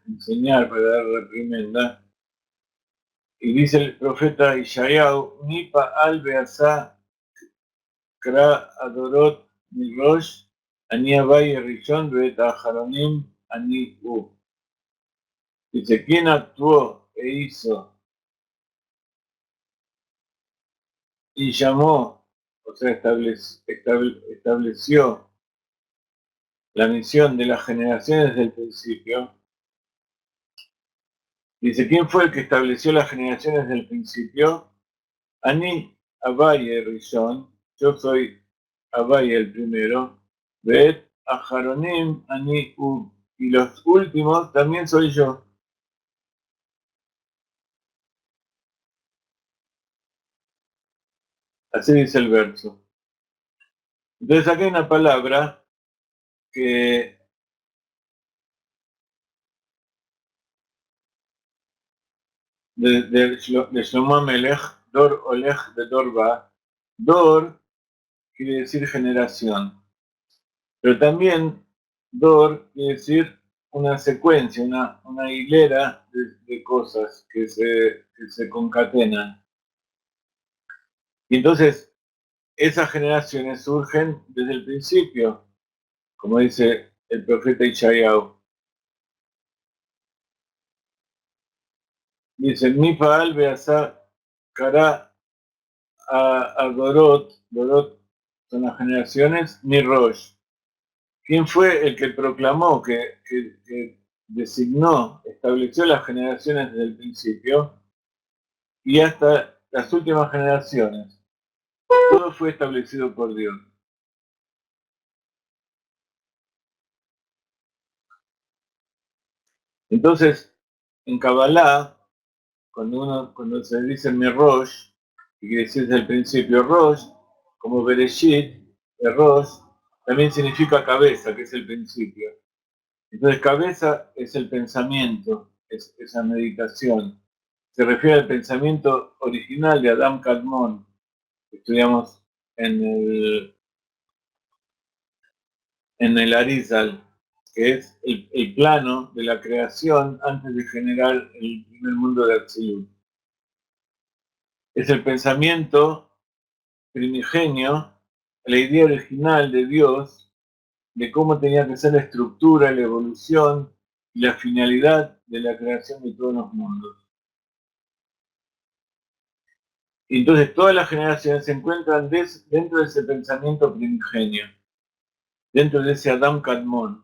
enseñar, para dar reprimenda. Y dice el profeta Ishayahu, Nipa al Beasá Kra Adorot Mirosh, Ani Abai Rishon Bet Aharonim Ani U. Dice, ¿quién actuó e hizo y llamó, o sea, estableció la misión de las generaciones desde el principio? Dice, ¿quién fue el que estableció las generaciones desde el principio? Ani Abaye Rishon, yo soy Abaye el primero, Bet Aharonim Ani U, y los últimos también soy yo. Así dice el verso. Entonces aquí hay una palabra que de Shlomo Amelech, Dor Olech de Dorba. Dor quiere decir generación, pero también Dor quiere decir una secuencia, una hilera de cosas que se concatenan. Y entonces esas generaciones surgen desde el principio, como dice el profeta Ishayahu. Dice, mi Paal Beasa Kara a Dorot, Dorot son las generaciones, mi Rosh. ¿Quién fue el que proclamó, que designó, estableció las generaciones desde el principio y hasta las últimas generaciones? Todo fue establecido por Dios. Entonces, en Kabbalah, cuando se dice mi Rosh, que quiere decir desde el principio Rosh, como Bereshit, de Rosh, también significa cabeza, que es el principio. Entonces, cabeza es el pensamiento, es esa meditación. Se refiere al pensamiento original de Adam Kadmon, que estudiamos en el Arizal, que es el plano de la creación antes de generar el primer mundo de Atzilut. Es el pensamiento primigenio, la idea original de Dios, de cómo tenía que ser la estructura, la evolución y la finalidad de la creación de todos los mundos. Y entonces todas las generaciones se encuentran dentro de ese pensamiento primigenio, dentro de ese Adam Kadmon.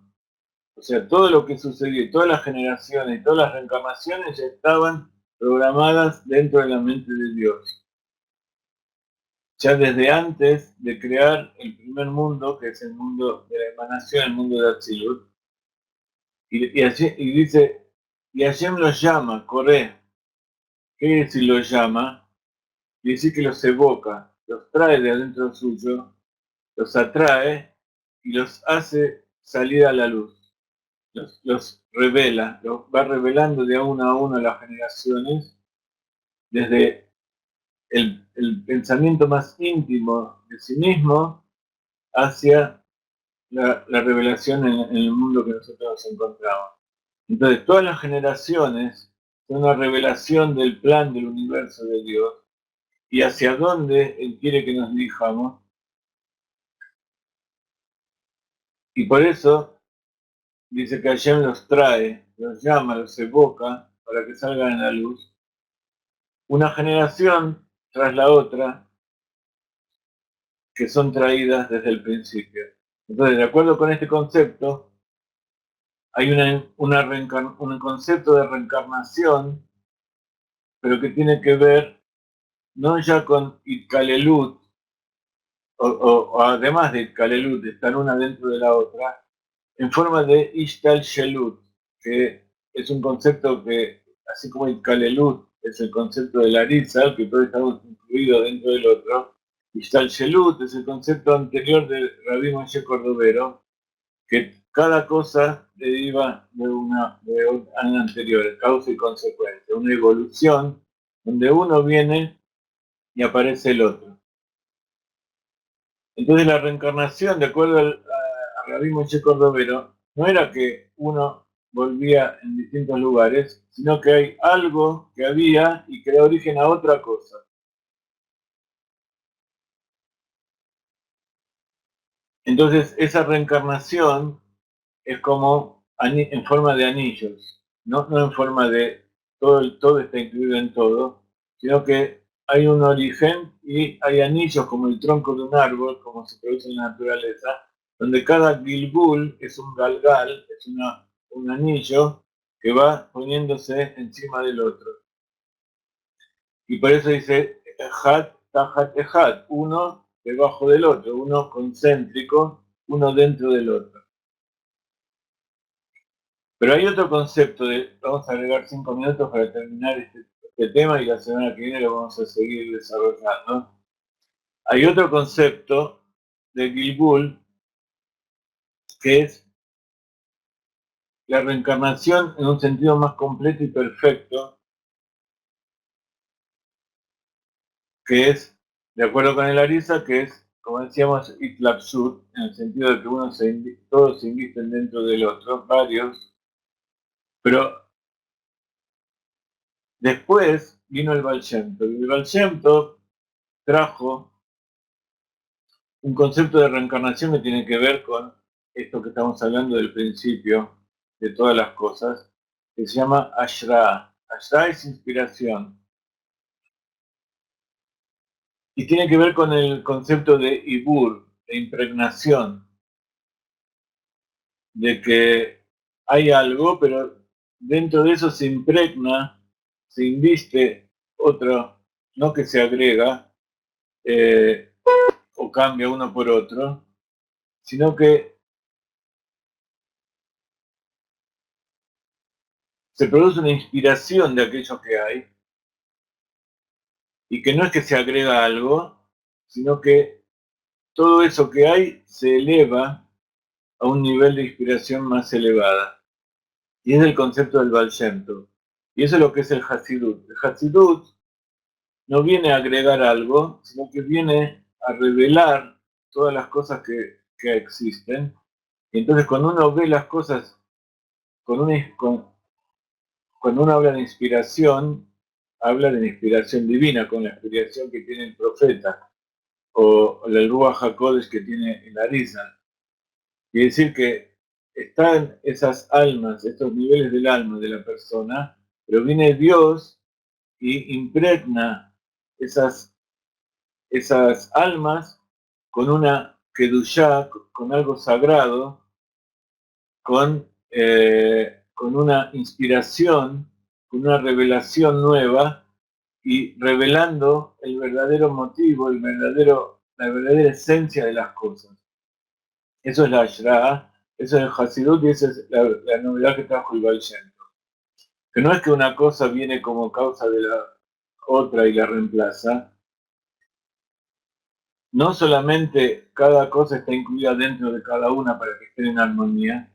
O sea, todo lo que sucedió, todas las generaciones, todas las reencarnaciones ya estaban programadas dentro de la mente de Dios. Ya desde antes de crear el primer mundo, que es el mundo de la emanación, el mundo de Atzilut, y dice, y Hashem los llama, Coré. ¿Qué quiere decir los llama? Quiere decir que los evoca, los trae de adentro suyo, los atrae y los hace salir a la luz. Los revela, los va revelando de a uno las generaciones, desde el pensamiento más íntimo de sí mismo hacia la revelación en el mundo que nosotros nos encontramos. Entonces, todas las generaciones son una revelación del plan del universo de Dios y hacia dónde Él quiere que nos dirijamos. Y por eso dice que Hashem los trae, los llama, los evoca para que salgan a la luz. Una generación tras la otra que son traídas desde el principio. Entonces, de acuerdo con este concepto, hay un concepto de reencarnación, pero que tiene que ver no ya con Itkalelut, o además de Itkalelut, de estar una dentro de la otra, en forma de Ishtal Shelut, que es un concepto que, así como el Kalelut es el concepto de la Arizal, que todos estamos incluidos dentro del otro, y Shtalshelut es el concepto anterior de Rabbi Moshe Cordovero, que cada cosa deriva de una anterior, causa y consecuencia, una evolución donde uno viene y aparece el otro. Entonces la reencarnación, de acuerdo a Rabbi Moshe Cordovero, no era que uno volvía en distintos lugares, sino que hay algo que había y que da origen a otra cosa. Entonces esa reencarnación es como en forma de anillos, no en forma de todo está incluido en todo, sino que hay un origen y hay anillos como el tronco de un árbol, como se produce en la naturaleza, donde cada gilgul es un galgal, es un anillo que va poniéndose encima del otro. Y por eso dice Ejad, Tajat, Ejad, uno debajo del otro, uno concéntrico, uno dentro del otro. Pero hay otro concepto vamos a agregar 5 minutos para terminar este tema y la semana que viene lo vamos a seguir desarrollando. Hay otro concepto de Gilgul que es la reencarnación en un sentido más completo y perfecto, que es, de acuerdo con el Arisa, que es, como decíamos, Itlapsut, en el sentido de que todos se invisten dentro del otro, varios, pero después vino el Baal Shem Tov, y el Baal Shem Tov trajo un concepto de reencarnación que tiene que ver con esto que estamos hablando del principio de todas las cosas, que se llama Ashra. Ashra es inspiración. Y tiene que ver con el concepto de Ibur, de impregnación, de que hay algo, pero dentro de eso se impregna, se inviste otro, no que se agrega o cambia uno por otro, sino que se produce una inspiración de aquello que hay, y que no es que se agrega algo, sino que todo eso que hay se eleva a un nivel de inspiración más elevada. Y es el concepto del Baal Shem Tov. Y eso es lo que es el Hasidut. El Hasidut no viene a agregar algo, sino que viene a revelar todas las cosas que existen. Y entonces cuando uno ve las cosas, cuando uno habla de la inspiración divina, con la inspiración que tiene el profeta, o el Ruach HaKodesh que tiene el Arizal. Quiere decir que están esas almas, estos niveles del alma de la persona, pero viene Dios y impregna esas almas con una kedushá, con algo sagrado, con una inspiración, con una revelación nueva y revelando el verdadero motivo, la verdadera esencia de las cosas. Eso es la Ashra, eso es el Hasidut y esa es la novedad que trajo el Baal Shem Tov. Que no es que una cosa viene como causa de la otra y la reemplaza. No solamente cada cosa está incluida dentro de cada una para que estén en armonía,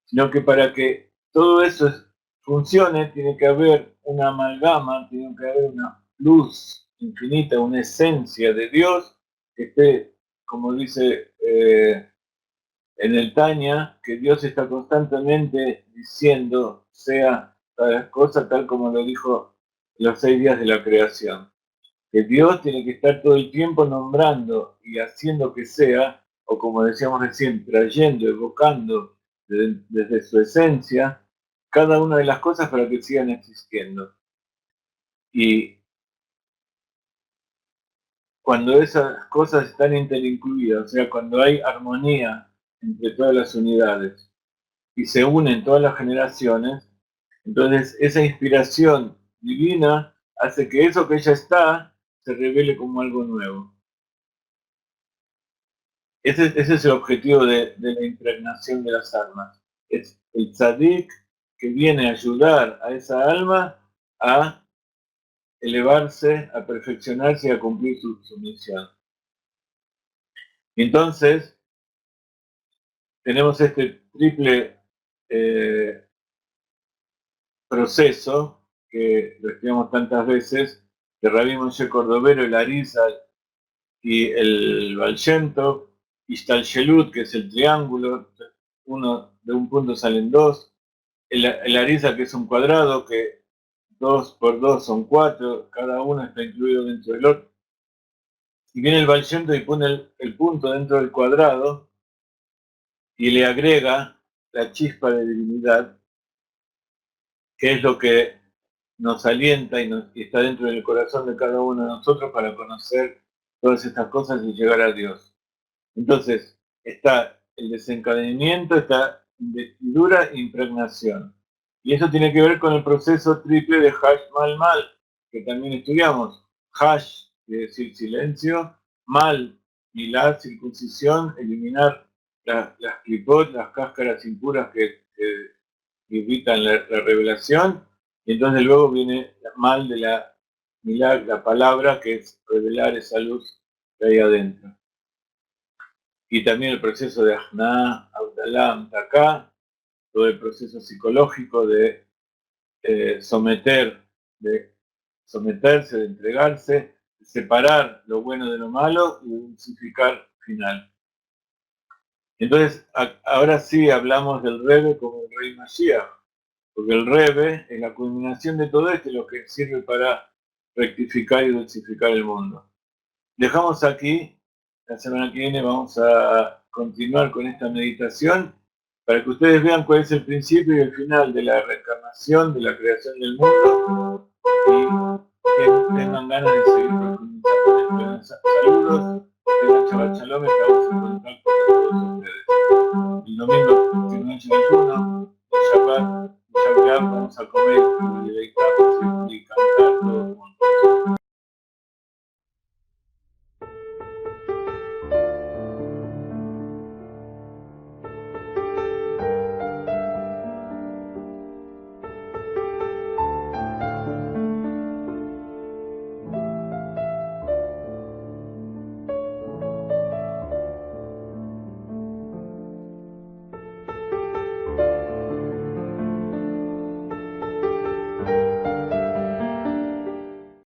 sino que para que todo eso funcione tiene que haber una amalgama, tiene que haber una luz infinita, una esencia de Dios que esté, como dice en el Tanya, que Dios está constantemente diciendo sea tal cosa tal como lo dijo los 6 días de la creación. Que Dios tiene que estar todo el tiempo nombrando y haciendo que sea, o como decíamos recién, trayendo, evocando desde su esencia, cada una de las cosas para que sigan existiendo. Y cuando esas cosas están interincluidas, o sea, cuando hay armonía entre todas las unidades y se unen todas las generaciones, entonces esa inspiración divina hace que eso que ya está se revele como algo nuevo. Ese es el objetivo de la impregnación de las almas. Es el tzadik que viene a ayudar a esa alma a elevarse, a perfeccionarse y a cumplir su misión. Y entonces, tenemos este triple proceso que lo estudiamos tantas veces, de Rabbi Moshe Cordovero, el Arizal y el Baal Shem Tov, Ishtalshelut, que es el triángulo, uno de un punto salen dos, el Arizal, que es un cuadrado, que 2 por 2 son 4, cada uno está incluido dentro del otro. Y viene el Baal Shem Tov y pone el punto dentro del cuadrado y le agrega la chispa de divinidad, que es lo que nos alienta y está dentro del corazón de cada uno de nosotros para conocer todas estas cosas y llegar a Dios. Entonces, está el desencadenamiento, está investidura e impregnación. Y eso tiene que ver con el proceso triple de Hash Mal Mal, que también estudiamos. Hash, quiere decir silencio, Mal, milad, circuncisión, eliminar las clipot, las cáscaras impuras que evitan la revelación, y entonces luego viene Mal de la milad, la palabra, que es revelar esa luz que hay adentro. Y también el proceso de Ajna, Abdalam, Taká, todo el proceso psicológico de someterse, de entregarse, de separar lo bueno de lo malo y dulcificar final. Entonces, ahora sí hablamos del Rebbe como el Rey Mashiach, porque el Rebbe es la culminación de todo esto y lo que sirve para rectificar y dulcificar el mundo. Dejamos aquí, la semana que viene vamos a continuar con esta meditación para que ustedes vean cuál es el principio y el final de la reencarnación, de la creación del mundo y que tengan ganas de seguir profundizando en esto. Saludos, tengan Shabbat Shalom, estamos en contacto con todos ustedes. El domingo, si no hay ayuno, el Shabbat, vamos a comer